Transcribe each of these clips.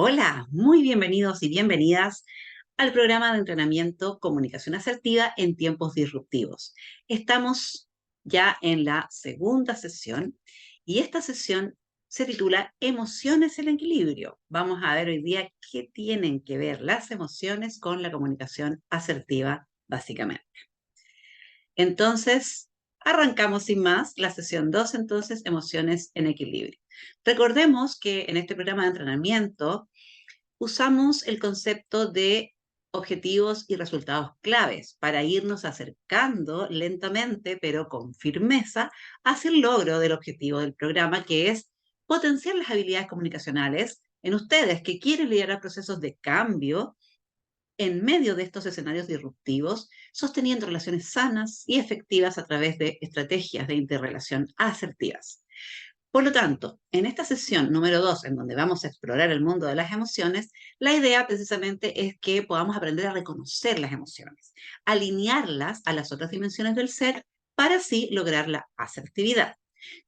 Hola, muy bienvenidos y bienvenidas al programa de entrenamiento Comunicación Asertiva en tiempos disruptivos. Estamos ya en la segunda sesión y esta sesión se titula Emociones en equilibrio. Vamos a ver hoy día qué tienen que ver las emociones con la comunicación asertiva, básicamente. Entonces, arrancamos sin más la sesión 2, entonces, emociones en equilibrio. Recordemos que en este programa de entrenamiento usamos el concepto de objetivos y resultados claves para irnos acercando lentamente, pero con firmeza, hacia el logro del objetivo del programa, que es potenciar las habilidades comunicacionales en ustedes que quieren liderar procesos de cambio en medio de estos escenarios disruptivos, sosteniendo relaciones sanas y efectivas a través de estrategias de interrelación asertivas. Por lo tanto, en esta sesión número 2, en donde vamos a explorar el mundo de las emociones, la idea precisamente es que podamos aprender a reconocer las emociones, alinearlas a las otras dimensiones del ser para así lograr la asertividad.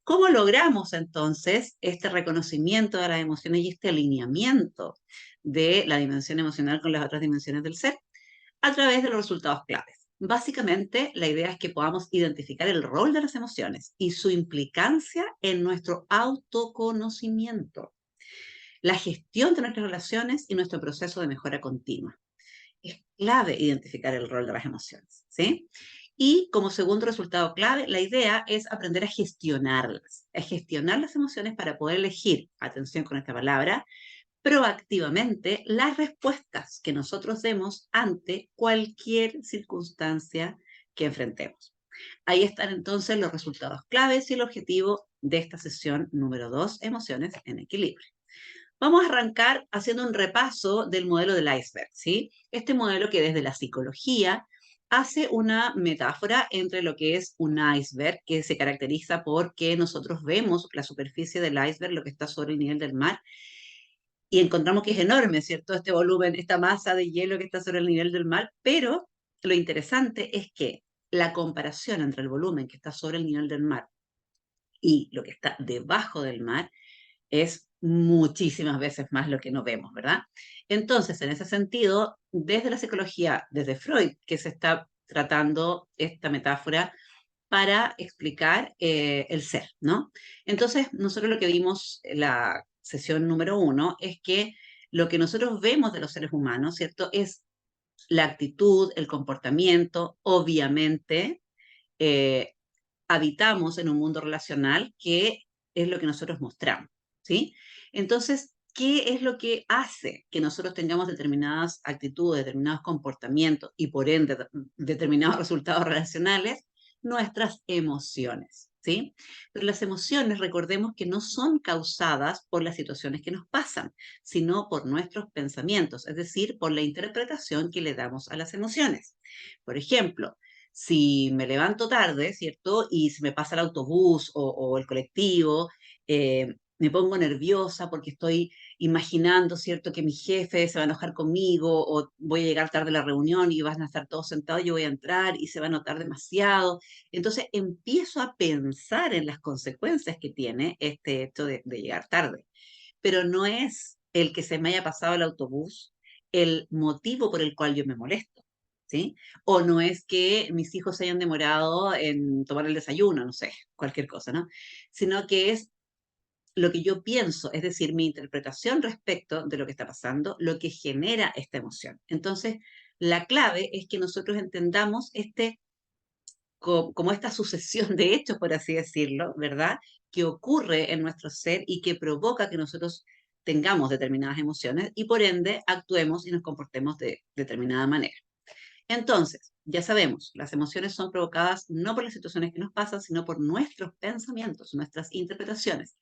¿Cómo logramos entonces este reconocimiento de las emociones y este alineamiento de la dimensión emocional con las otras dimensiones del ser? A través de los resultados claves. Básicamente, la idea es que podamos identificar el rol de las emociones y su implicancia en nuestro autoconocimiento, la gestión de nuestras relaciones y nuestro proceso de mejora continua. Es clave identificar el rol de las emociones, ¿sí? Y como segundo resultado clave, la idea es aprender a gestionar las emociones para poder elegir, atención con esta palabra, proactivamente las respuestas que nosotros demos ante cualquier circunstancia que enfrentemos. Ahí están entonces los resultados claves y el objetivo de esta sesión número 2, emociones en equilibrio. Vamos a arrancar haciendo un repaso del modelo del iceberg, ¿sí? Este modelo que desde la psicología hace una metáfora entre lo que es un iceberg, que se caracteriza porque nosotros vemos la superficie del iceberg, lo que está sobre el nivel del mar, y encontramos que es enorme, ¿cierto? Este volumen, esta masa de hielo que está sobre el nivel del mar, pero lo interesante es que la comparación entre el volumen que está sobre el nivel del mar y lo que está debajo del mar es muchísimas veces más lo que no vemos, ¿verdad? Entonces, en ese sentido, desde la psicología, desde Freud, que se está tratando esta metáfora para explicar el ser, ¿no? Entonces, nosotros lo que vimos en la sesión número 1 es que lo que nosotros vemos de los seres humanos, ¿cierto? Es la actitud, el comportamiento, obviamente, eh, habitamos en un mundo relacional que es lo que nosotros mostramos, ¿sí? Entonces, ¿qué es lo que hace que nosotros tengamos determinadas actitudes, determinados comportamientos y por ende determinados resultados relacionales? Nuestras emociones, ¿sí? Pero las emociones, recordemos que no son causadas por las situaciones que nos pasan, sino por nuestros pensamientos, es decir, por la interpretación que le damos a las emociones. Por ejemplo, si me levanto tarde, ¿cierto? Y se me pasa el autobús o el colectivo, me pongo nerviosa porque estoy imaginando, ¿cierto? Que mi jefe se va a enojar conmigo o voy a llegar tarde a la reunión y van a estar todos sentados, yo voy a entrar y se va a notar demasiado. Entonces empiezo a pensar en las consecuencias que tiene este hecho de llegar tarde. Pero no es el que se me haya pasado el autobús el motivo por el cual yo me molesto, ¿sí? O no es que mis hijos se hayan demorado en tomar el desayuno, no sé, cualquier cosa, ¿no? Sino que es lo que yo pienso, es decir, mi interpretación respecto de lo que está pasando, lo que genera esta emoción. Entonces, la clave es que nosotros entendamos como esta sucesión de hechos, por así decirlo, ¿verdad? Que ocurre en nuestro ser y que provoca que nosotros tengamos determinadas emociones y por ende actuemos y nos comportemos de determinada manera. Entonces, ya sabemos, las emociones son provocadas no por las situaciones que nos pasan, sino por nuestros pensamientos, nuestras interpretaciones.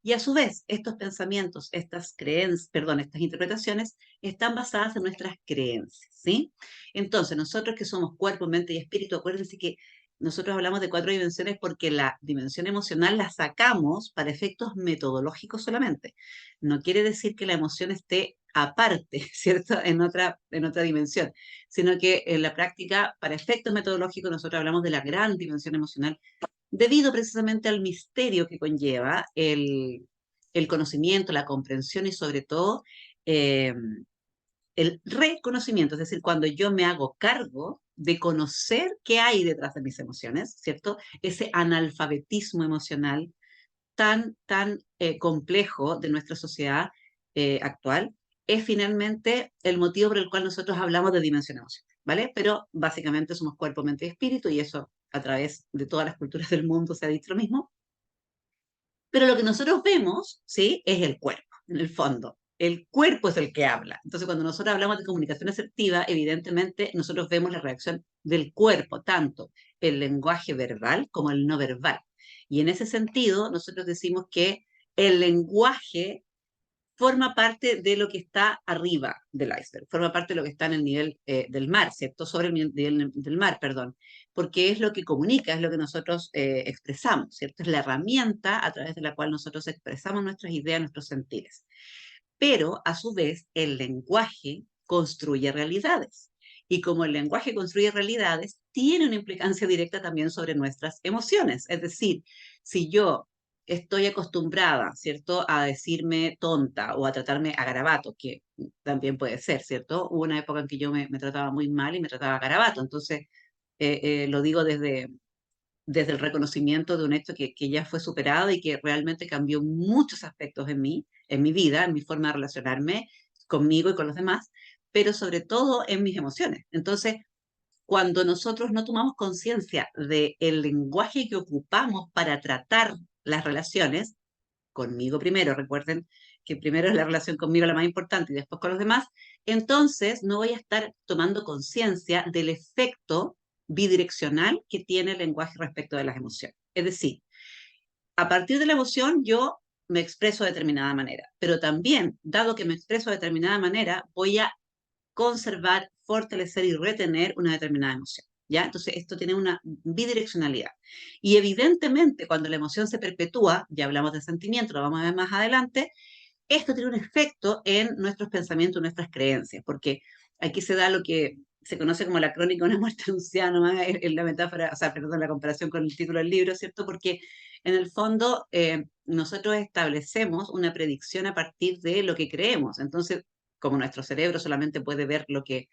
Y a su vez, estos pensamientos, estas creencias, perdón, estas interpretaciones están basadas en nuestras creencias, ¿sí? Entonces, nosotros que somos cuerpo, mente y espíritu, acuérdense que nosotros hablamos de 4 dimensiones porque la dimensión emocional la sacamos para efectos metodológicos solamente. No quiere decir que la emoción esté aparte, ¿cierto? En otra dimensión, sino que en la práctica, para efectos metodológicos, nosotros hablamos de la gran dimensión emocional debido precisamente al misterio que conlleva el conocimiento, la comprensión y sobre todo eh, el reconocimiento, es decir, cuando yo me hago cargo de conocer qué hay detrás de mis emociones, ¿cierto? Ese analfabetismo emocional tan complejo de nuestra sociedad actual, es finalmente el motivo por el cual nosotros hablamos de dimensión emocional, ¿vale? Pero básicamente somos cuerpo, mente y espíritu, y eso a través de todas las culturas del mundo se ha dicho lo mismo. Pero lo que nosotros vemos, ¿sí? Es el cuerpo, en el fondo. El cuerpo es el que habla. Entonces, cuando nosotros hablamos de comunicación asertiva, evidentemente nosotros vemos la reacción del cuerpo, tanto el lenguaje verbal como el no verbal. Y en ese sentido, nosotros decimos que el lenguaje forma parte de lo que está arriba del iceberg, forma parte de lo que está en el nivel del mar, ¿cierto? Sobre el nivel del mar, perdón, porque es lo que comunica, es lo que nosotros expresamos, ¿cierto? Es la herramienta a través de la cual nosotros expresamos nuestras ideas, nuestros sentires. Pero, a su vez, el lenguaje construye realidades. Y como el lenguaje construye realidades, tiene una implicancia directa también sobre nuestras emociones. Es decir, si yo estoy acostumbrada, ¿cierto?, a decirme tonta o a tratarme a garabato, que también puede ser, ¿cierto? Hubo una época en que yo me trataba muy mal y me trataba a garabato, entonces lo digo desde el reconocimiento de un hecho que ya fue superado y que realmente cambió muchos aspectos en mi vida, en mi forma de relacionarme conmigo y con los demás, pero sobre todo en mis emociones. Entonces, cuando nosotros no tomamos conciencia del lenguaje que ocupamos para tratar las relaciones, conmigo primero, recuerden que primero es la relación conmigo la más importante y después con los demás, entonces no voy a estar tomando conciencia del efecto bidireccional que tiene el lenguaje respecto de las emociones. Es decir, a partir de la emoción yo me expreso de determinada manera, pero también, dado que me expreso de determinada manera, voy a conservar, fortalecer y retener una determinada emoción. ¿Ya? Entonces, esto tiene una bidireccionalidad. Y evidentemente, cuando la emoción se perpetúa, ya hablamos de sentimiento, lo vamos a ver más adelante, esto tiene un efecto en nuestros pensamientos, nuestras creencias, porque aquí se da lo que se conoce como la crónica de una muerte anunciada, nomás en la metáfora, o sea, perdón, la comparación con el título del libro, ¿cierto? Porque en el fondo nosotros establecemos una predicción a partir de lo que creemos. Entonces, como nuestro cerebro solamente puede ver lo que,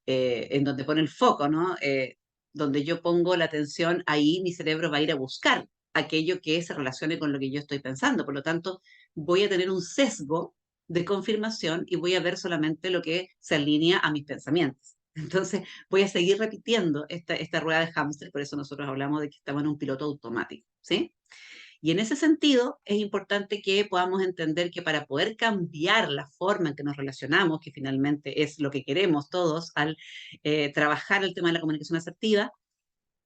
en donde pone el foco, ¿no? Donde yo pongo la atención, ahí mi cerebro va a ir a buscar aquello que se relacione con lo que yo estoy pensando. Por lo tanto, voy a tener un sesgo de confirmación y voy a ver solamente lo que se alinea a mis pensamientos. Entonces, voy a seguir repitiendo esta rueda de hámster, por eso nosotros hablamos de que estamos en un piloto automático, ¿sí? Y en ese sentido, es importante que podamos entender que para poder cambiar la forma en que nos relacionamos, que finalmente es lo que queremos todos al trabajar el tema de la comunicación asertiva,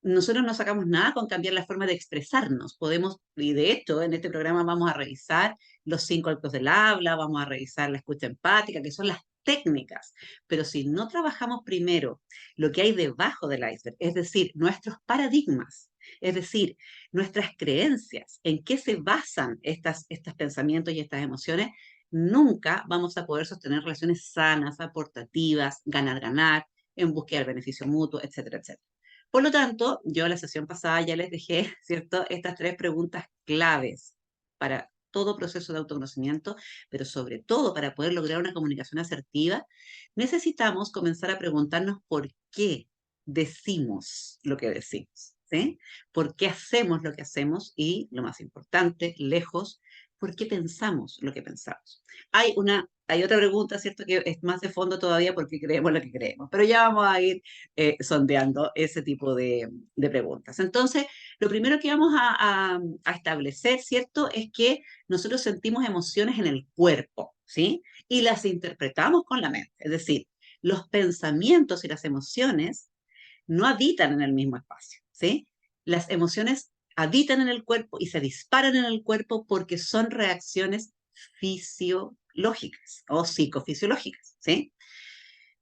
nosotros no sacamos nada con cambiar la forma de expresarnos. Podemos, y de hecho, en este programa vamos a revisar los 5 actos del habla, vamos a revisar la escucha empática, que son las técnicas. Pero si no trabajamos primero lo que hay debajo del iceberg, es decir, nuestros paradigmas, es decir, nuestras creencias, en qué se basan estos pensamientos y estas emociones, nunca vamos a poder sostener relaciones sanas, aportativas, ganar-ganar, en búsqueda del beneficio mutuo, etcétera, etcétera. Por lo tanto, yo en la sesión pasada ya les dejé, ¿cierto?, estas 3 preguntas claves para todo proceso de autoconocimiento, pero sobre todo para poder lograr una comunicación asertiva, necesitamos comenzar a preguntarnos por qué decimos lo que decimos, ¿sí? ¿Por qué hacemos lo que hacemos? Y, lo más importante, lejos, ¿por qué pensamos lo que pensamos? Hay otra pregunta, ¿cierto?, que es más de fondo todavía porque creemos lo que creemos, pero ya vamos a ir sondeando ese tipo de preguntas. Entonces, lo primero que vamos a establecer, ¿cierto?, es que nosotros sentimos emociones en el cuerpo, ¿sí? Y las interpretamos con la mente. Es decir, los pensamientos y las emociones no habitan en el mismo espacio, ¿sí? Las emociones habitan en el cuerpo y se disparan en el cuerpo porque son reacciones fisiológicas o psicofisiológicas, ¿sí?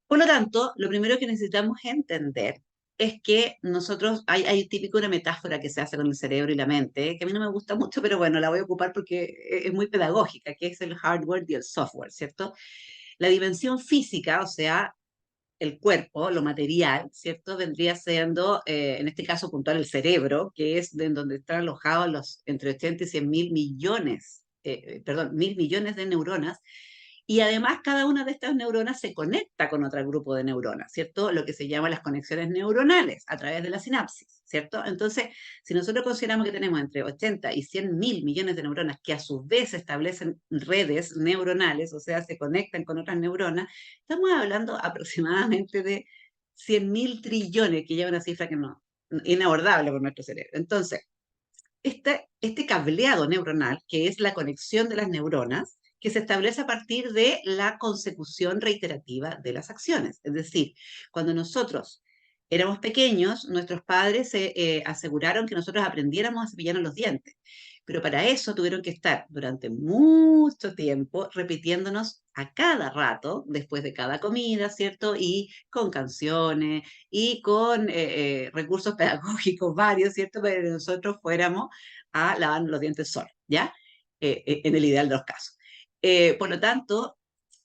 Por lo tanto, lo primero que necesitamos entender es que nosotros, hay típico una metáfora que se hace con el cerebro y la mente, que a mí no me gusta mucho, pero bueno, la voy a ocupar porque es muy pedagógica, que es el hardware y el software, ¿cierto? La dimensión física, o sea, el cuerpo, lo material, ¿cierto? Vendría siendo, en este caso puntual, el cerebro, que es de donde están alojados los entre 80 y 100 mil millones, perdón, 1.000 millones de neuronas, Y además cada una de estas neuronas se conecta con otro grupo de neuronas, ¿cierto? Lo que se llama las conexiones neuronales a través de la sinapsis, ¿cierto? Entonces, si nosotros consideramos que tenemos entre 80 y 100 mil millones de neuronas que a su vez establecen redes neuronales, o sea, se conectan con otras neuronas, estamos hablando aproximadamente de 100 mil trillones, que ya es una cifra que no, inabordable por nuestro cerebro. Entonces, este cableado neuronal, que es la conexión de las neuronas, que se establece a partir de la consecución reiterativa de las acciones. Es decir, cuando nosotros éramos pequeños, nuestros padres se aseguraron que nosotros aprendiéramos a cepillarnos los dientes. Pero para eso tuvieron que estar durante mucho tiempo repitiéndonos a cada rato, después de cada comida, ¿cierto? Y con canciones y con recursos pedagógicos varios, ¿cierto? Para que nosotros fuéramos a lavar los dientes solos, ¿ya? En el ideal de los casos. Por lo tanto,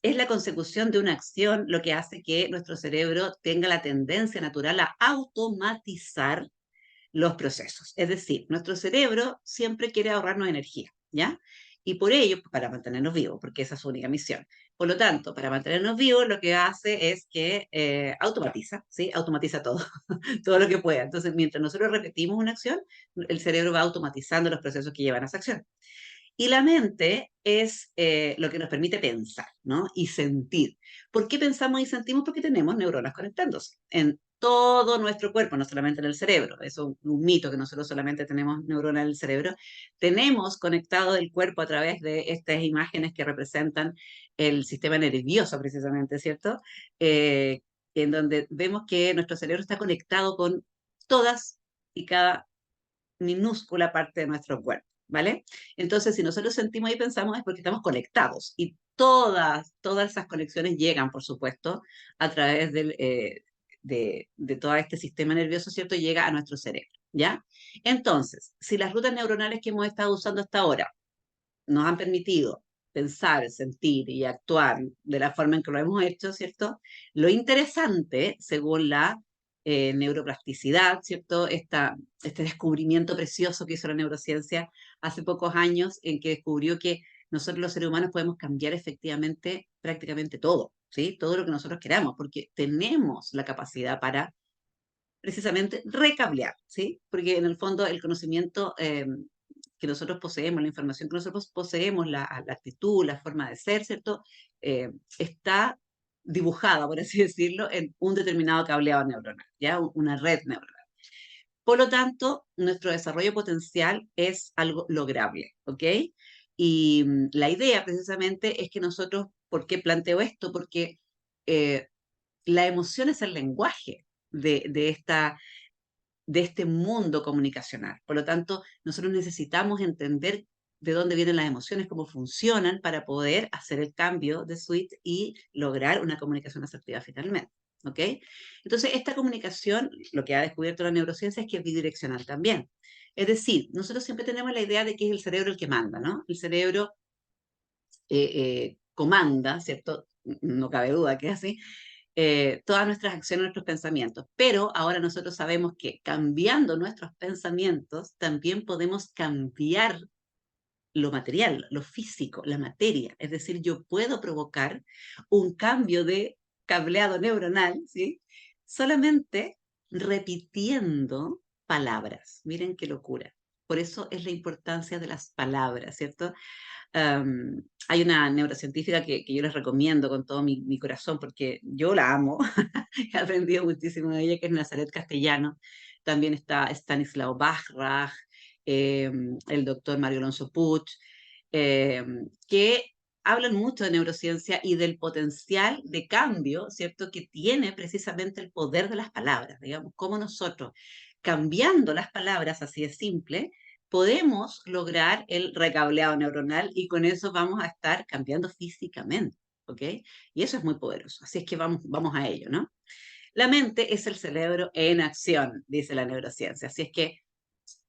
es la consecución de una acción lo que hace que nuestro cerebro tenga la tendencia natural a automatizar los procesos. Es decir, nuestro cerebro siempre quiere ahorrarnos energía, ¿ya? Y por ello, para mantenernos vivos, porque esa es su única misión. Por lo tanto, para mantenernos vivos, lo que hace es que automatiza, ¿sí? Automatiza todo, todo lo que pueda. Entonces, mientras nosotros repetimos una acción, el cerebro va automatizando los procesos que llevan a esa acción. Y la mente es lo que nos permite pensar, ¿no? Y sentir. ¿Por qué pensamos y sentimos? Porque tenemos neuronas conectándose en todo nuestro cuerpo, no solamente en el cerebro. Eso es un mito que nosotros solamente tenemos neuronas en el cerebro. Tenemos conectado el cuerpo a través de estas imágenes que representan el sistema nervioso, precisamente, ¿cierto? En donde vemos que nuestro cerebro está conectado con todas y cada minúscula parte de nuestro cuerpo, ¿vale? Entonces, si nosotros sentimos y pensamos es porque estamos conectados y todas esas conexiones llegan, por supuesto, a través de todo este sistema nervioso, ¿cierto? Llega a nuestro cerebro, ¿ya? Entonces, si las rutas neuronales que hemos estado usando hasta ahora nos han permitido pensar, sentir y actuar de la forma en que lo hemos hecho, ¿cierto? Lo interesante, según la neuroplasticidad, ¿cierto? Este descubrimiento precioso que hizo la neurociencia hace pocos años, en que descubrió que nosotros los seres humanos podemos cambiar efectivamente prácticamente todo, ¿sí? Todo lo que nosotros queramos, porque tenemos la capacidad para precisamente recablear, ¿sí? Porque en el fondo el conocimiento que nosotros poseemos, la información que nosotros poseemos, la actitud, la forma de ser, ¿cierto? Está dibujada, por así decirlo, en un determinado cableado neuronal, ¿ya? Una red neuronal. Por lo tanto, nuestro desarrollo potencial es algo lograble, ¿ok? Y la idea precisamente es que nosotros, ¿por qué planteo esto? Porque eh, la emoción es el lenguaje de este mundo comunicacional. Por lo tanto, nosotros necesitamos entender de dónde vienen las emociones, cómo funcionan para poder hacer el cambio de switch y lograr una comunicación asertiva finalmente. ¿Ok? Entonces, esta comunicación, lo que ha descubierto la neurociencia es que es bidireccional también. Es decir, nosotros siempre tenemos la idea de que es el cerebro el que manda, ¿no? El cerebro comanda, ¿cierto? No cabe duda que es así, todas nuestras acciones, nuestros pensamientos. Pero ahora nosotros sabemos que cambiando nuestros pensamientos, también podemos cambiar lo material, lo físico, la materia. Es decir, yo puedo provocar un cambio de cableado neuronal, ¿sí? Solamente repitiendo palabras. Miren qué locura. Por eso es la importancia de las palabras, ¿cierto? Hay una neurocientífica que yo les recomiendo con todo mi corazón porque yo la amo, he aprendido muchísimo de ella, que es Nazaret Castellano. También está Stanislaw Bachrach, el doctor Mario Alonso Puig, eh, que hablan mucho de neurociencia y del potencial de cambio, ¿cierto?, que tiene precisamente el poder de las palabras, digamos, cómo nosotros, cambiando las palabras, así de simple, podemos lograr el recableado neuronal y con eso vamos a estar cambiando físicamente, ¿ok? Y eso es muy poderoso, así es que vamos a ello, ¿no? La mente es el cerebro en acción, dice la neurociencia, así es que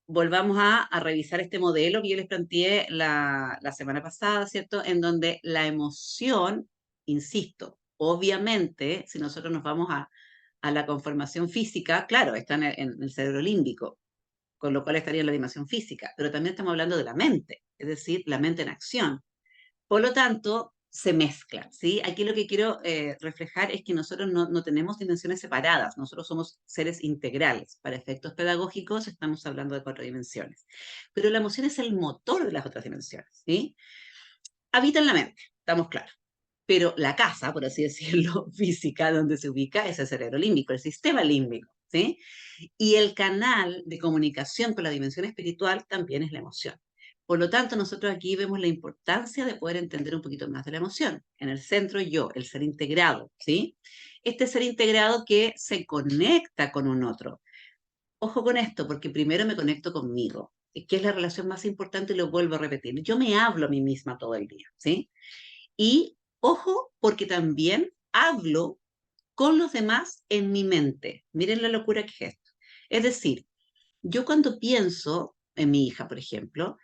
volvamos a revisar este modelo que yo les planteé la semana pasada, ¿cierto? En donde la emoción, insisto, obviamente, si nosotros nos vamos a la conformación física, claro, está en el cerebro límbico, con lo cual estaría en la dimensión física, pero también estamos hablando de la mente, es decir, la mente en acción. Por lo tanto, se mezclan, ¿sí? Aquí lo que quiero reflejar es que nosotros no tenemos dimensiones separadas, nosotros somos seres integrales. Para efectos pedagógicos estamos hablando de 4 dimensiones. Pero la emoción es el motor de las otras dimensiones, ¿sí? Habita en la mente, estamos claros. Pero la casa, por así decirlo, física, donde se ubica es el cerebro límbico, el sistema límbico, ¿sí? Y el canal de comunicación con la dimensión espiritual también es la emoción. Por lo tanto, nosotros aquí vemos la importancia de poder entender un poquito más de la emoción. En el centro yo, el ser integrado, ¿sí? Este ser integrado que se conecta con un otro. Ojo con esto, porque primero me conecto conmigo, que es la relación más importante y lo vuelvo a repetir. Yo me hablo a mí misma todo el día, ¿sí? Y ojo, porque también hablo con los demás en mi mente. Miren la locura que es esto. Es decir, yo cuando pienso en mi hija, por ejemplo,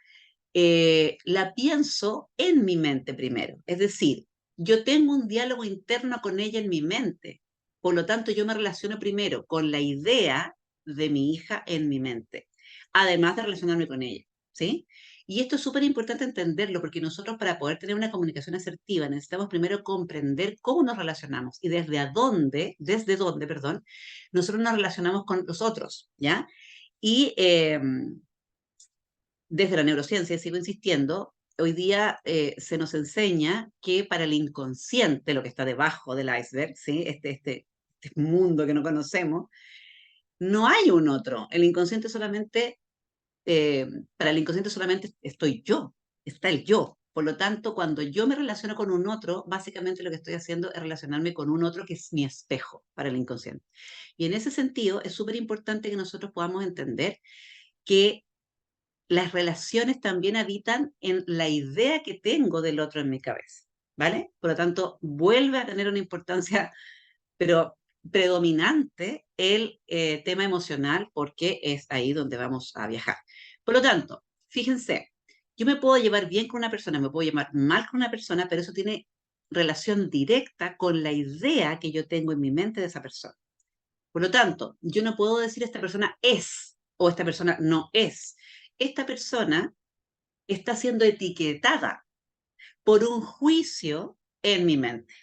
la pienso en mi mente primero. Es decir, yo tengo un diálogo interno con ella en mi mente. Por lo tanto, yo me relaciono primero con la idea de mi hija en mi mente, además de relacionarme con ella, ¿sí? Y esto es súper importante entenderlo porque nosotros para poder tener una comunicación asertiva necesitamos primero comprender cómo nos relacionamos y desde dónde, perdón, nosotros nos relacionamos con los otros, ¿ya? Y desde la neurociencia, sigo insistiendo, hoy día se nos enseña que para el inconsciente, lo que está debajo del iceberg, ¿sí? Este mundo que no conocemos, no hay un otro. El inconsciente solamente, eh, para el inconsciente solamente estoy yo, está el yo. Por lo tanto, cuando yo me relaciono con un otro, básicamente lo que estoy haciendo es relacionarme con un otro que es mi espejo para el inconsciente. Y en ese sentido, es súper importante que nosotros podamos entender que las relaciones también habitan en la idea que tengo del otro en mi cabeza, ¿vale? Por lo tanto, vuelve a tener una importancia, pero predominante el tema emocional porque es ahí donde vamos a viajar. Por lo tanto, fíjense, yo me puedo llevar bien con una persona, me puedo llevar mal con una persona, pero eso tiene relación directa con la idea que yo tengo en mi mente de esa persona. Por lo tanto, yo no puedo decir esta persona es o esta persona no es. Esta persona está siendo etiquetada por un juicio en mi mente,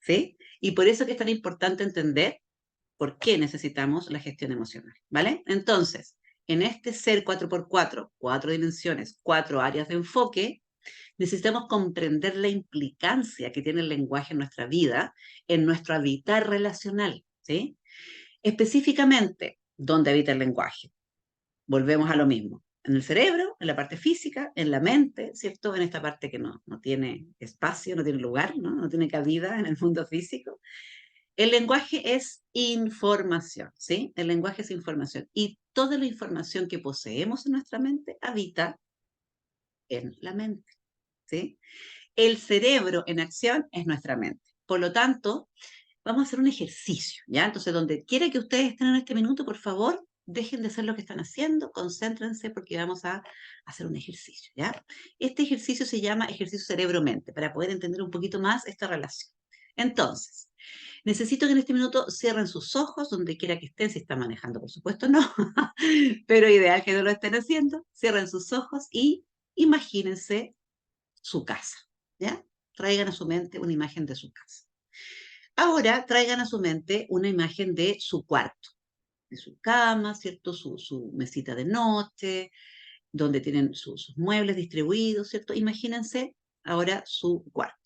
¿sí? Y por eso que es tan importante entender por qué necesitamos la gestión emocional, ¿vale? Entonces, en este ser 4x4, 4 dimensiones, 4 áreas de enfoque, necesitamos comprender la implicancia que tiene el lenguaje en nuestra vida, en nuestro habitar relacional, ¿sí? Específicamente, ¿dónde habita el lenguaje? Volvemos a lo mismo. En el cerebro, en la parte física, en la mente, ¿cierto? En esta parte que no tiene espacio, no tiene lugar, ¿no? No tiene cabida en el mundo físico. El lenguaje es información, ¿sí? El lenguaje es información. Y toda la información que poseemos en nuestra mente habita en la mente, ¿sí? El cerebro en acción es nuestra mente. Por lo tanto, vamos a hacer un ejercicio, ¿ya? Entonces, donde quiera que ustedes estén en este minuto, por favor, dejen de hacer lo que están haciendo, concéntrense porque vamos a hacer un ejercicio, ¿ya? Este ejercicio se llama ejercicio cerebro-mente, para poder entender un poquito más esta relación. Entonces, necesito que en este minuto cierren sus ojos, donde quiera que estén, si están manejando, por supuesto no, pero ideal que no lo estén haciendo, cierren sus ojos y imagínense su casa, ¿ya? Traigan a su mente una imagen de su casa. Ahora traigan a su mente una imagen de su cuarto, de su cama, ¿cierto? Su mesita de noche, donde tienen sus muebles distribuidos, ¿cierto? Imagínense ahora su cuarto.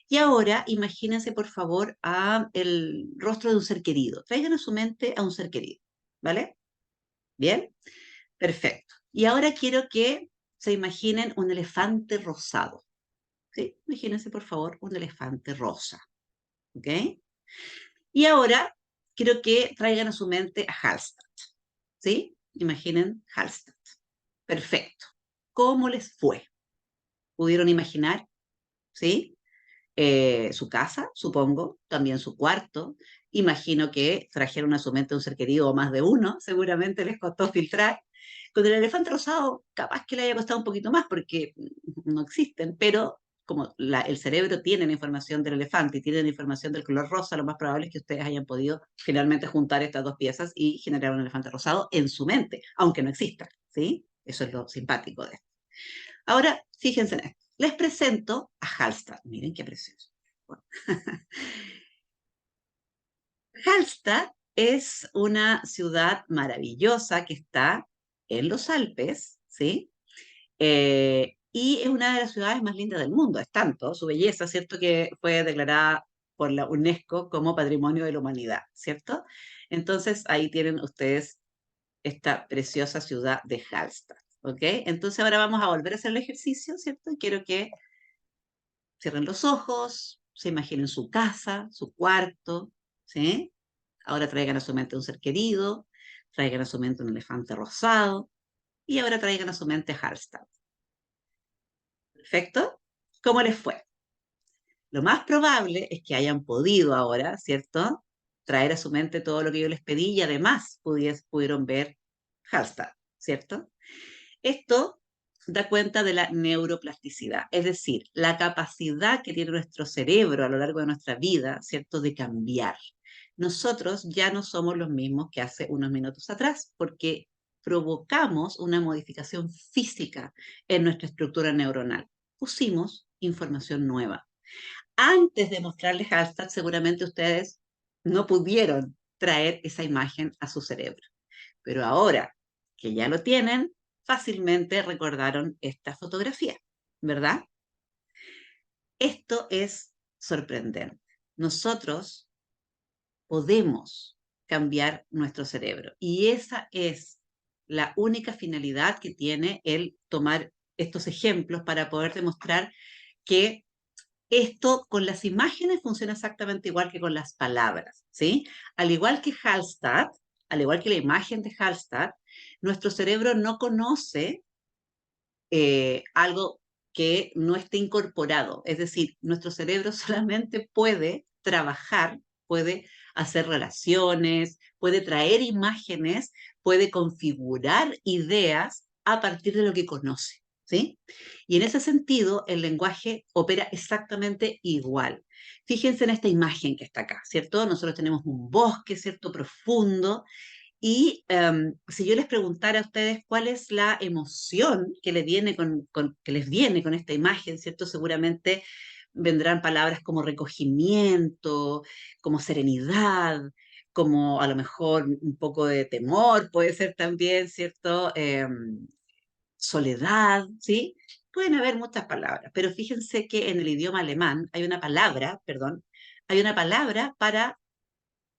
Y ahora imagínense, por favor, a el rostro de un ser querido. Traigan a su mente a un ser querido, ¿vale? ¿Bien? Perfecto. Y ahora quiero que se imaginen un elefante rosado, ¿sí? Imagínense, por favor, un elefante rosa, ¿ok? Y ahora quiero que traigan a su mente a Hallstatt, ¿sí? Imaginen Hallstatt. Perfecto. ¿Cómo les fue? ¿Pudieron imaginar? ¿Sí? Su casa, supongo, también su cuarto. Imagino que trajeron a su mente un ser querido o más de uno, seguramente les costó filtrar. Con el elefante rosado, capaz que le haya costado un poquito más porque no existen, pero como el cerebro tiene la información del elefante y tiene la información del color rosa, lo más probable es que ustedes hayan podido finalmente juntar estas dos piezas y generar un elefante rosado en su mente, aunque no exista, ¿sí? Eso es lo simpático de esto. Ahora, fíjense en esto. Les presento a Hallstatt. Miren qué precioso. Bueno. Hallstatt es una ciudad maravillosa que está en los Alpes, ¿sí? Y es una de las ciudades más lindas del mundo. Es tanto su belleza, ¿cierto? Que fue declarada por la UNESCO como Patrimonio de la Humanidad, ¿cierto? Entonces ahí tienen ustedes esta preciosa ciudad de Hallstatt, ¿ok? Entonces ahora vamos a volver a hacer el ejercicio, ¿cierto? Y quiero que cierren los ojos, se imaginen su casa, su cuarto, ¿sí? Ahora traigan a su mente un ser querido, traigan a su mente un elefante rosado y ahora traigan a su mente Hallstatt. ¿Perfecto? ¿Cómo les fue? Lo más probable es que hayan podido ahora, ¿cierto? Traer a su mente todo lo que yo les pedí y además pudieron ver Hallstatt, ¿cierto? Esto da cuenta de la neuroplasticidad, es decir, la capacidad que tiene nuestro cerebro a lo largo de nuestra vida, ¿cierto?, de cambiar. Nosotros ya no somos los mismos que hace unos minutos atrás, porque provocamos una modificación física en nuestra estructura neuronal. Pusimos información nueva. Antes de mostrarles Hallstatt, seguramente ustedes no pudieron traer esa imagen a su cerebro. Pero ahora que ya lo tienen, fácilmente recordaron esta fotografía, ¿verdad? Esto es sorprendente. Nosotros podemos cambiar nuestro cerebro y esa es la única finalidad que tiene el tomar estos ejemplos para poder demostrar que esto con las imágenes funciona exactamente igual que con las palabras, ¿sí? Al igual que Hallstatt, al igual que la imagen de Hallstatt, nuestro cerebro no conoce algo que no esté incorporado. Es decir, nuestro cerebro solamente puede trabajar, puede hacer relaciones, puede traer imágenes, puede configurar ideas a partir de lo que conoce. ¿Sí? Y en ese sentido, el lenguaje opera exactamente igual. Fíjense en esta imagen que está acá, ¿cierto? Nosotros tenemos un bosque, ¿cierto? Profundo, y si yo les preguntara a ustedes cuál es la emoción que, que les viene con esta imagen, ¿cierto? Seguramente vendrán palabras como recogimiento, como serenidad, como a lo mejor un poco de temor, puede ser también, ¿cierto? Soledad, ¿sí? Pueden haber muchas palabras, pero fíjense que en el idioma alemán hay una palabra, perdón, hay una palabra para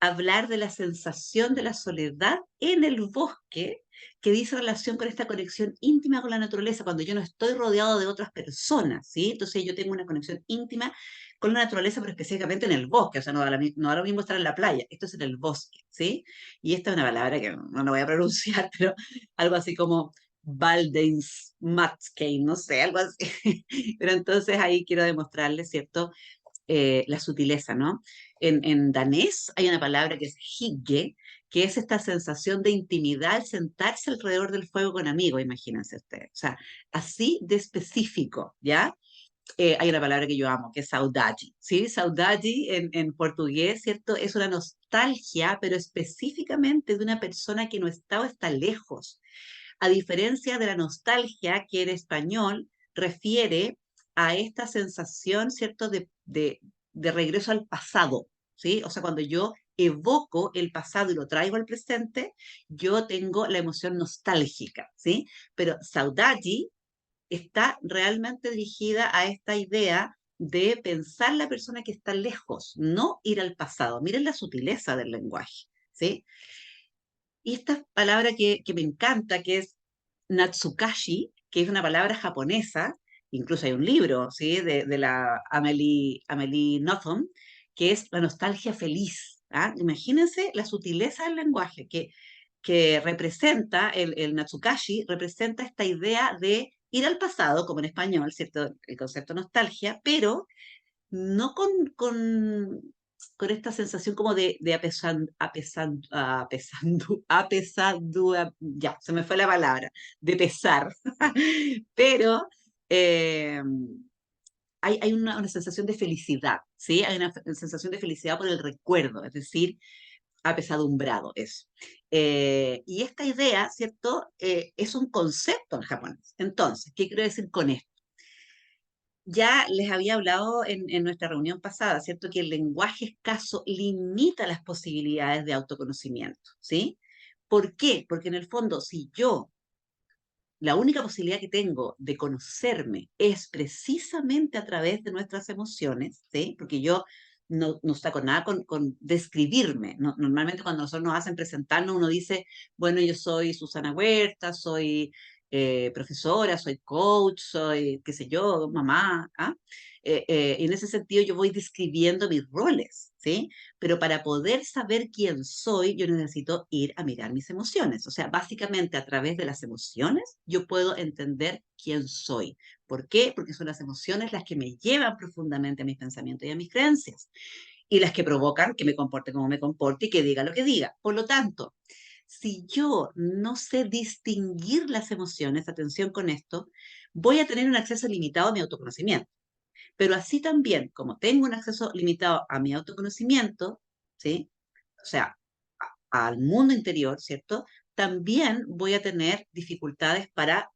hablar de la sensación de la soledad en el bosque que dice relación con esta conexión íntima con la naturaleza, cuando yo no estoy rodeado de otras personas, ¿sí? Entonces yo tengo una conexión íntima con la naturaleza, pero específicamente en el bosque, o sea, no da lo mismo estar en la playa, esto es en el bosque, ¿sí? Y esta es una palabra que no la voy a pronunciar, pero algo así como Baldeinsmatzkein, no sé, algo así. Pero entonces ahí quiero demostrarles, ¿cierto? La sutileza, ¿no? En danés hay una palabra que es hygge, que es esta sensación de intimidad al sentarse alrededor del fuego con amigos, imagínense ustedes. O sea, así de específico, ¿ya? Hay una palabra que yo amo, que es saudade, ¿sí? Saudade en portugués, ¿cierto? Es una nostalgia, pero específicamente de una persona que no está o está lejos. A diferencia de la nostalgia que en español refiere a esta sensación, ¿cierto?, de regreso al pasado, ¿sí? O sea, cuando yo evoco el pasado y lo traigo al presente, yo tengo la emoción nostálgica, ¿sí? Pero saudade está realmente dirigida a esta idea de pensar la persona que está lejos, no ir al pasado. Miren la sutileza del lenguaje, ¿sí? Y esta palabra que me encanta, que es Natsukashi, que es una palabra japonesa, incluso hay un libro, ¿sí? De la Amelie Nothomb, que es la nostalgia feliz. ¿Ah? Imagínense la sutileza del lenguaje, que representa, el Natsukashi, representa esta idea de ir al pasado, como en español, ¿cierto? El concepto nostalgia, pero no con esta sensación como de ya, se me fue la palabra, de pesar. Pero eh, hay una sensación de felicidad, ¿sí? Hay una sensación de felicidad por el recuerdo, es decir, apesadumbrado eso. Y esta idea, ¿cierto? Es un concepto en japonés. Entonces, ¿qué quiero decir con esto? Ya les había hablado en nuestra reunión pasada, ¿cierto? Que el lenguaje escaso limita las posibilidades de autoconocimiento, ¿sí? ¿Por qué? Porque en el fondo, si yo la única posibilidad que tengo de conocerme es precisamente a través de nuestras emociones, ¿sí? Porque yo no saco nada con describirme. Normalmente cuando nosotros nos hacen presentarnos, uno dice, bueno, yo soy Susana Huerta, soy profesora, soy coach, soy, qué sé yo, mamá. ¿Ah? Y en ese sentido yo voy describiendo mis roles, ¿sí? Pero para poder saber quién soy, yo necesito ir a mirar mis emociones. O sea, básicamente a través de las emociones yo puedo entender quién soy. ¿Por qué? Porque son las emociones las que me llevan profundamente a mis pensamientos y a mis creencias y las que provocan que me comporte como me comporte y que diga lo que diga. Por lo tanto, si yo no sé distinguir las emociones, atención con esto, voy a tener un acceso limitado a mi autoconocimiento. Pero así también, como tengo un acceso limitado a mi autoconocimiento, ¿sí? O sea, al mundo interior, ¿cierto? También voy a tener dificultades para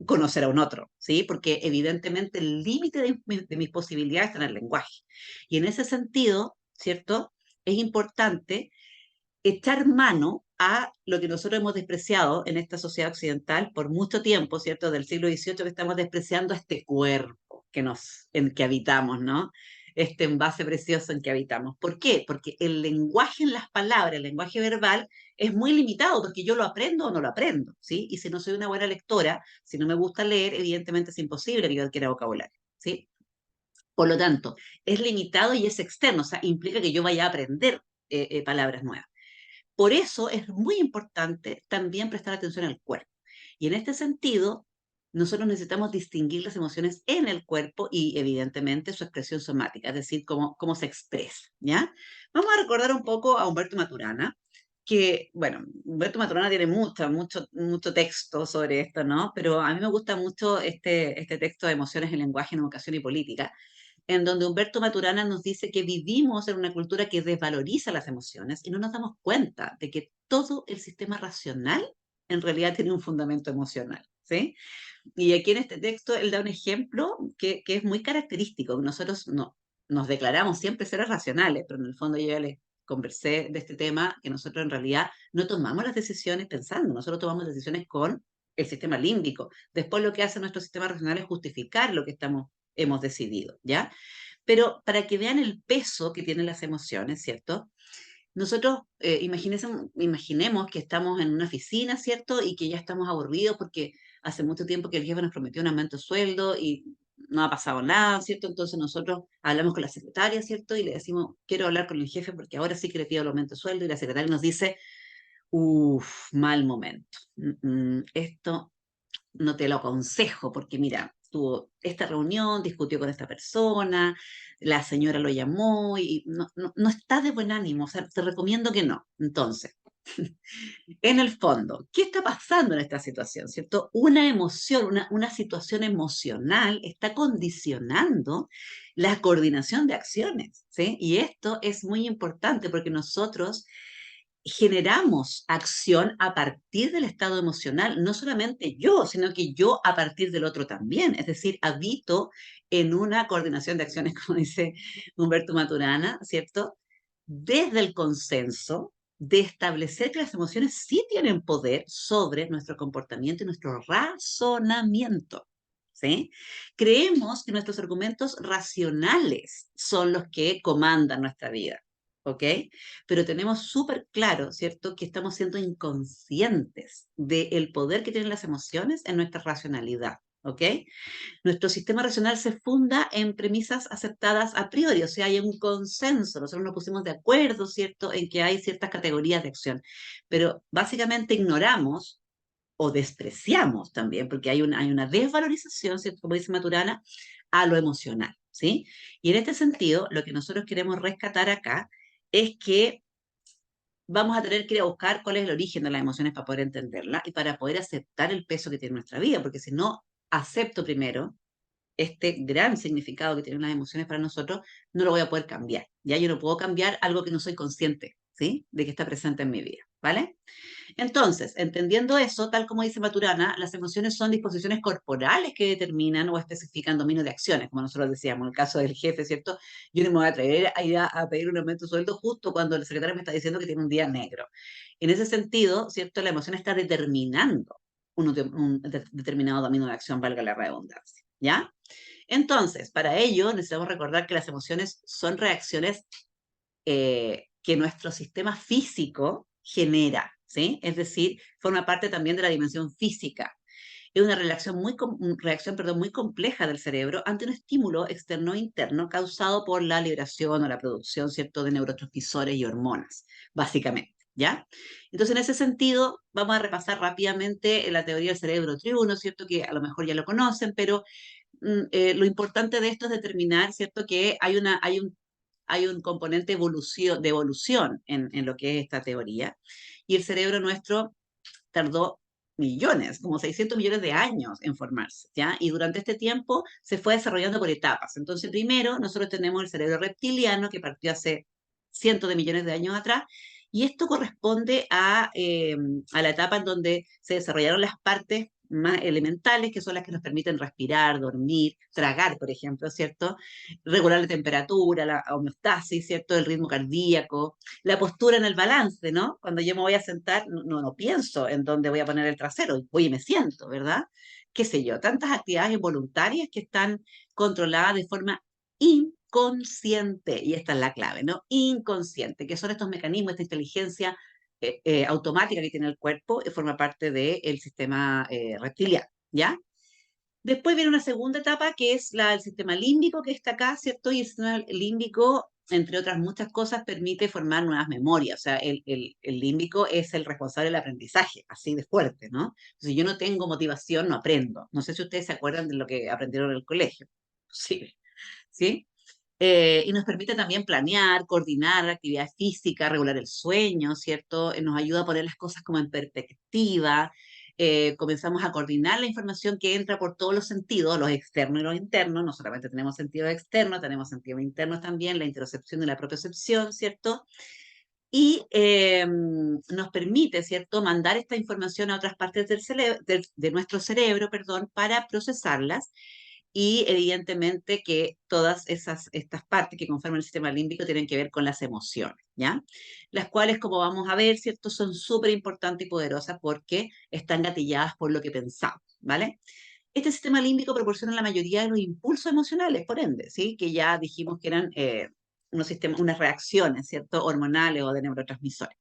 conocer a un otro, ¿sí? Porque evidentemente el límite de mis posibilidades está en el lenguaje. Y en ese sentido, ¿cierto? Es importante echar mano a lo que nosotros hemos despreciado en esta sociedad occidental por mucho tiempo, ¿cierto? Del siglo XVIII que estamos despreciando este cuerpo en que habitamos, ¿no? Este envase precioso en que habitamos. ¿Por qué? Porque el lenguaje en las palabras, el lenguaje verbal, es muy limitado porque yo lo aprendo o no lo aprendo, ¿sí? Y si no soy una buena lectora, si no me gusta leer, evidentemente es imposible que yo adquiera vocabulario, ¿sí? Por lo tanto, es limitado y es externo, o sea, implica que yo vaya a aprender palabras nuevas. Por eso es muy importante también prestar atención al cuerpo. Y en este sentido, nosotros necesitamos distinguir las emociones en el cuerpo y evidentemente su expresión somática, es decir, cómo se expresa, ¿ya? Vamos a recordar un poco a Humberto Maturana, que, bueno, Humberto Maturana tiene mucho texto sobre esto, ¿no? Pero a mí me gusta mucho este texto de Emociones en lenguaje, en educación y política, en donde Humberto Maturana nos dice que vivimos en una cultura que desvaloriza las emociones y no nos damos cuenta de que todo el sistema racional en realidad tiene un fundamento emocional, ¿sí? Y aquí en este texto él da un ejemplo que es muy característico. Nosotros no, nos declaramos siempre seres racionales, pero en el fondo yo ya les conversé de este tema, que nosotros en realidad no tomamos las decisiones pensando, nosotros tomamos decisiones con el sistema límbico. Después lo que hace nuestro sistema racional es justificar lo que hemos decidido, ¿ya? Pero para que vean el peso que tienen las emociones, ¿cierto? Nosotros imaginemos que estamos en una oficina, ¿cierto? Y que ya estamos aburridos porque hace mucho tiempo que el jefe nos prometió un aumento de sueldo y no ha pasado nada, ¿cierto? Entonces nosotros hablamos con la secretaria, ¿cierto? Y le decimos, quiero hablar con el jefe porque ahora sí que le pido el aumento de sueldo. Y la secretaria nos dice, uff, mal momento. Esto no te lo aconsejo porque mira, tuvo esta reunión, discutió con esta persona, la señora lo llamó y no está de buen ánimo, o sea, te recomiendo que no. Entonces, en el fondo, ¿qué está pasando en esta situación? ¿Cierto? Una emoción, una situación emocional está condicionando la coordinación de acciones, ¿sí? Y esto es muy importante porque nosotros generamos acción a partir del estado emocional, no solamente yo, sino que yo a partir del otro también. Es decir, habito en una coordinación de acciones, como dice Humberto Maturana, ¿cierto? Desde el consenso de establecer que las emociones sí tienen poder sobre nuestro comportamiento y nuestro razonamiento. ¿Sí? Creemos que nuestros argumentos racionales son los que comandan nuestra vida. ¿Ok? Pero tenemos súper claro, ¿cierto?, que estamos siendo inconscientes del poder que tienen las emociones en nuestra racionalidad, ¿ok? Nuestro sistema racional se funda en premisas aceptadas a priori, o sea, hay un consenso, nosotros nos pusimos de acuerdo, ¿cierto?, en que hay ciertas categorías de acción, pero básicamente ignoramos o despreciamos también, porque hay una desvalorización, ¿cierto?, como dice Maturana, a lo emocional, ¿sí? Y en este sentido, lo que nosotros queremos rescatar acá es que vamos a tener que ir a buscar cuál es el origen de las emociones para poder entenderla y para poder aceptar el peso que tiene nuestra vida, porque si no acepto primero este gran significado que tienen las emociones para nosotros, no lo voy a poder cambiar. Ya yo no puedo cambiar algo que no soy consciente, ¿sí? De que está presente en mi vida, ¿vale? Entonces, entendiendo eso, tal como dice Maturana, las emociones son disposiciones corporales que determinan o especifican dominio de acciones, como nosotros decíamos, en el caso del jefe, ¿cierto? Yo no me voy a atrever a ir a pedir un aumento de sueldo justo cuando el secretario me está diciendo que tiene un día negro. En ese sentido, ¿cierto? La emoción está determinando determinado dominio de acción, valga la redundancia, ¿ya? Entonces, para ello necesitamos recordar que las emociones son reacciones que nuestro sistema físico genera, ¿sí? Es decir, forma parte también de la dimensión física. Es una reacción, perdón, muy compleja del cerebro ante un estímulo externo e interno causado por la liberación o la producción, ¿cierto?, de neurotransmisores y hormonas, básicamente, ¿ya? Entonces, en ese sentido, vamos a repasar rápidamente la teoría del cerebro triuno, ¿cierto?, que a lo mejor ya lo conocen, pero lo importante de esto es determinar, ¿cierto?, que hay un componente de evolución en lo que es esta teoría. Y el cerebro nuestro tardó millones, como 600 millones de años en formarse, ¿ya? Y durante este tiempo se fue desarrollando por etapas. Entonces, primero, nosotros tenemos el cerebro reptiliano, que partió hace cientos de millones de años atrás, y esto corresponde a la etapa en donde se desarrollaron las partes más elementales, que son las que nos permiten respirar, dormir, tragar, por ejemplo, ¿cierto? Regular la temperatura, la homeostasis, ¿cierto? El ritmo cardíaco, la postura en el balance, ¿no? Cuando yo me voy a sentar, no pienso en dónde voy a poner el trasero, voy y me siento, ¿verdad? Qué sé yo, tantas actividades involuntarias que están controladas de forma inconsciente, y esta es la clave, ¿no? Inconsciente, que son estos mecanismos, esta inteligencia automática que tiene el cuerpo, forma parte del sistema reptiliano, ¿ya? Después viene una segunda etapa que es la del sistema límbico, que está acá, ¿cierto? Y el sistema límbico, entre otras muchas cosas, permite formar nuevas memorias. O sea, el límbico es el responsable del aprendizaje, así de fuerte, ¿no? Si yo no tengo motivación, no aprendo. No sé si ustedes se acuerdan de lo que aprendieron en el colegio. Sí, ¿sí? Y nos permite también planear, coordinar actividad física, regular el sueño, ¿cierto? Nos ayuda a poner las cosas como en perspectiva. Comenzamos a coordinar la información que entra por todos los sentidos, los externos y los internos. No solamente tenemos sentidos externos, tenemos sentidos internos también, la interocepción y la propiocepción, ¿cierto? Y nos permite, ¿cierto?, mandar esta información a otras partes de nuestro cerebro, perdón, para procesarlas y evidentemente que todas estas partes que conforman el sistema límbico tienen que ver con las emociones, ¿ya? Las cuales, como vamos a ver, ¿cierto?, son súper importantes y poderosas porque están gatilladas por lo que pensamos, ¿vale? Este sistema límbico proporciona la mayoría de los impulsos emocionales, por ende, ¿sí? Que ya dijimos que eran unas reacciones, ¿cierto?, hormonales o de neurotransmisores.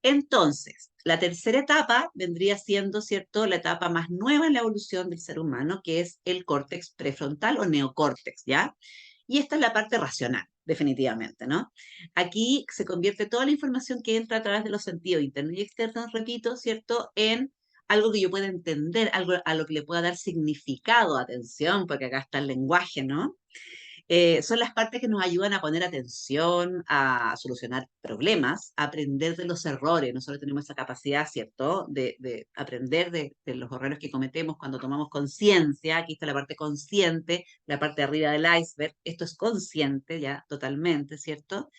Entonces, la tercera etapa vendría siendo, ¿cierto?, la etapa más nueva en la evolución del ser humano, que es el córtex prefrontal o neocórtex, ¿ya? Y esta es la parte racional, definitivamente, ¿no? Aquí se convierte toda la información que entra a través de los sentidos internos y externos, repito, ¿cierto?, en algo que yo pueda entender, algo a lo que le pueda dar significado, atención, porque acá está el lenguaje, ¿no? Son las partes que nos ayudan a poner atención, a solucionar problemas, a aprender de los errores. Nosotros tenemos esa capacidad, ¿cierto?, de aprender de los errores que cometemos cuando tomamos conciencia. Aquí está la parte consciente, la parte de arriba del iceberg. Esto es consciente ya totalmente, ¿cierto?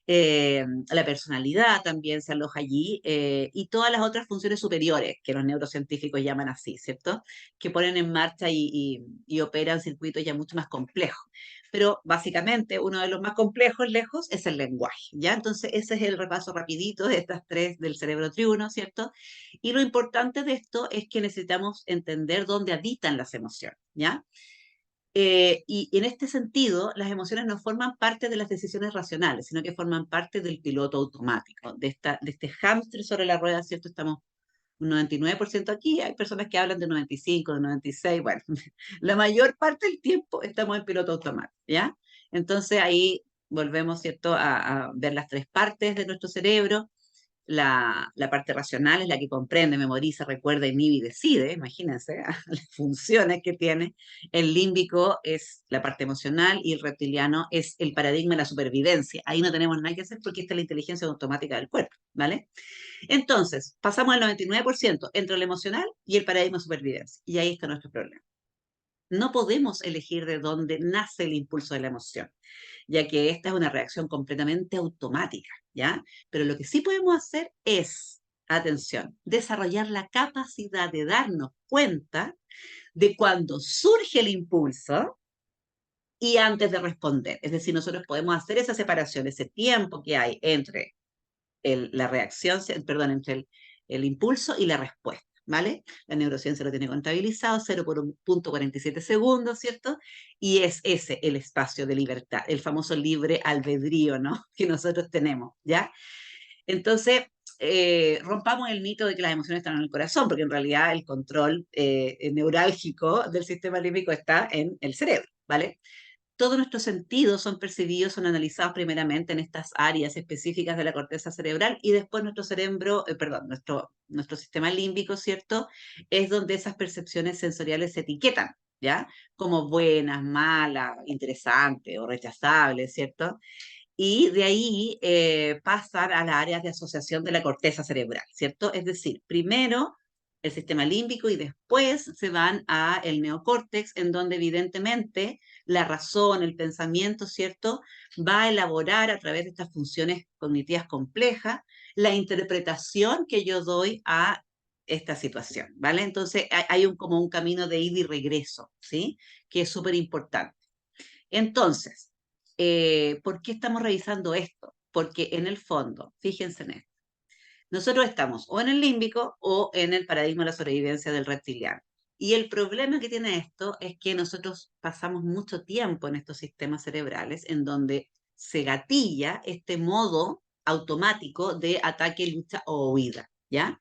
La personalidad también se aloja allí, y todas las otras funciones superiores que los neurocientíficos llaman así, ¿cierto? Que ponen en marcha y operan circuitos ya mucho más complejos. Pero básicamente uno de los más complejos, lejos, es el lenguaje, ¿ya? Entonces ese es el repaso rapidito de estas tres del cerebro triuno, ¿cierto? Y lo importante de esto es que necesitamos entender dónde habitan las emociones, ¿ya? Y en este sentido, las emociones no forman parte de las decisiones racionales, sino que forman parte del piloto automático, de este hámster sobre la rueda, ¿cierto? Estamos un 99% aquí, hay personas que hablan de 95, de 96, bueno, la mayor parte del tiempo estamos en piloto automático, ¿ya? Entonces ahí volvemos, ¿cierto?, a ver las tres partes de nuestro cerebro. La parte racional es la que comprende, memoriza, recuerda, inhibe y decide, imagínense las funciones que tiene. El límbico es la parte emocional y el reptiliano es el paradigma de la supervivencia. Ahí no tenemos nada que hacer porque esta es la inteligencia automática del cuerpo, ¿vale? Entonces, pasamos al 99% entre el emocional y el paradigma de supervivencia. Y ahí está nuestro problema. No podemos elegir de dónde nace el impulso de la emoción, ya que esta es una reacción completamente automática, ¿ya? Pero lo que sí podemos hacer es, atención, desarrollar la capacidad de darnos cuenta de cuando surge el impulso y antes de responder. Es decir, nosotros podemos hacer esa separación, ese tiempo que hay entre la reacción, perdón, entre el impulso y la respuesta, ¿vale? La neurociencia lo tiene contabilizado, 0,47 segundos, ¿cierto? Y es ese el espacio de libertad, el famoso libre albedrío, ¿no? Que nosotros tenemos, ¿ya? Entonces, rompamos el mito de que las emociones están en el corazón, porque en realidad el control neurálgico del sistema límbico está en el cerebro, ¿vale? Todos nuestros sentidos son percibidos, son analizados primeramente en estas áreas específicas de la corteza cerebral y después nuestro cerebro, perdón, nuestro sistema límbico, ¿cierto? Es donde esas percepciones sensoriales se etiquetan, ¿ya? Como buenas, malas, interesantes o rechazables, ¿cierto? Y de ahí pasan a las áreas de asociación de la corteza cerebral, ¿cierto? Es decir, primero el sistema límbico y después se van a el neocórtex, en donde evidentemente la razón, el pensamiento, ¿cierto? Va a elaborar a través de estas funciones cognitivas complejas la interpretación que yo doy a esta situación, ¿vale? Entonces hay como un camino de ida y regreso, ¿sí? Que es súper importante. Entonces, ¿por qué estamos revisando esto? Porque en el fondo, fíjense en esto, nosotros estamos o en el límbico o en el paradigma de la sobrevivencia del reptiliano. Y el problema que tiene esto es que nosotros pasamos mucho tiempo en estos sistemas cerebrales en donde se gatilla este modo automático de ataque, lucha o huida, ¿ya?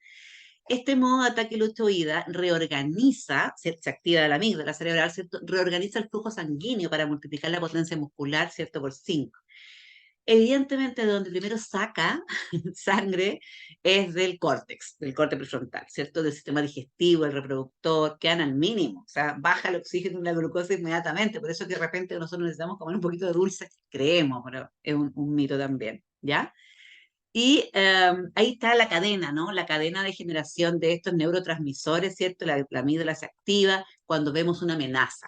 Este modo de ataque, lucha, huida reorganiza, se activa la amígdala cerebral, ¿cierto? Reorganiza el flujo sanguíneo para multiplicar la potencia muscular, ¿cierto? Por 5. Evidentemente, de donde primero saca sangre es del córtex prefrontal, ¿cierto? Del sistema digestivo, el reproductor, quedan al mínimo. O sea, baja el oxígeno y la glucosa inmediatamente. Por eso que de repente nosotros necesitamos comer un poquito de dulce. Creemos, pero es un mito también, ¿ya? Y ahí está la cadena, ¿no? La cadena de generación de estos neurotransmisores, ¿cierto? La amígdala se activa cuando vemos una amenaza.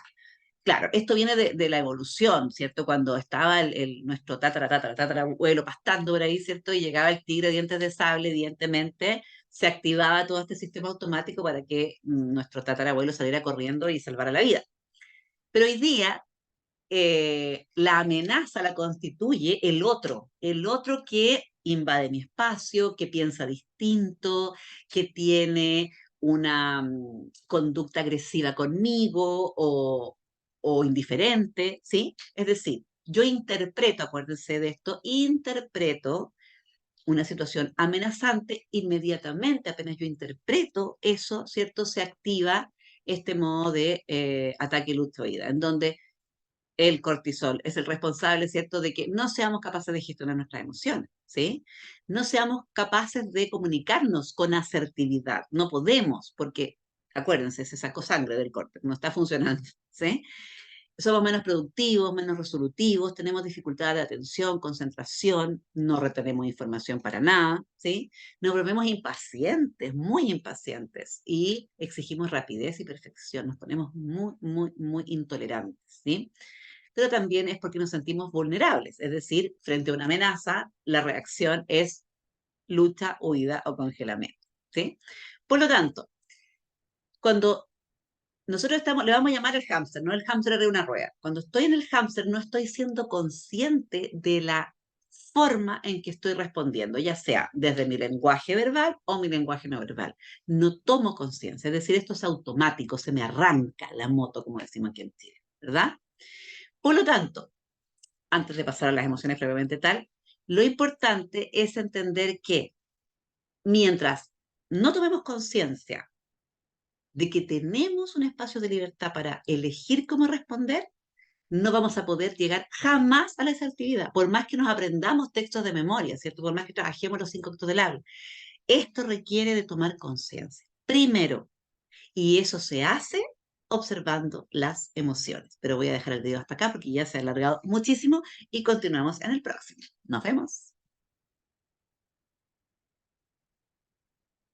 Claro, esto viene de la evolución, ¿cierto? Cuando estaba nuestro tatarabuelo pastando por ahí, ¿cierto? Y llegaba el tigre de dientes de sable, evidentemente se activaba todo este sistema automático para que nuestro tatarabuelo saliera corriendo y salvara la vida. Pero hoy día la amenaza la constituye el otro que invade mi espacio, que piensa distinto, que tiene una conducta agresiva conmigo o indiferente, ¿sí? Es decir, yo interpreto, acuérdense de esto, interpreto una situación amenazante, inmediatamente apenas yo interpreto eso, ¿cierto? Se activa este modo de ataque lucha-huida, en donde el cortisol es el responsable, ¿cierto?, de que no seamos capaces de gestionar nuestras emociones, ¿sí? No seamos capaces de comunicarnos con asertividad. No podemos, porque, acuérdense, se sacó sangre del córtex, no está funcionando, ¿sí? Somos menos productivos, menos resolutivos, tenemos dificultad de atención, concentración, no retenemos información para nada, ¿sí? Nos volvemos impacientes, muy impacientes, y exigimos rapidez y perfección, nos ponemos muy, muy, muy intolerantes, ¿sí? Pero también es porque nos sentimos vulnerables, es decir, frente a una amenaza, la reacción es lucha, huida o congelamiento, ¿sí? Por lo tanto, cuando nosotros le vamos a llamar el hámster, no el hámster de una rueda. Cuando estoy en el hámster no estoy siendo consciente de la forma en que estoy respondiendo, ya sea desde mi lenguaje verbal o mi lenguaje no verbal. No tomo conciencia, es decir, esto es automático, se me arranca la moto, como decimos aquí en Chile, ¿verdad? Por lo tanto, antes de pasar a las emociones propiamente tal, lo importante es entender que mientras no tomemos conciencia de que tenemos un espacio de libertad para elegir cómo responder, no vamos a poder llegar jamás a la asertividad, por más que nos aprendamos textos de memoria, ¿cierto? Por más que trabajemos los 5 actos del habla. Esto requiere de tomar conciencia. Primero, y eso se hace observando las emociones. Pero voy a dejar el video hasta acá porque ya se ha alargado muchísimo y continuamos en el próximo. Nos vemos.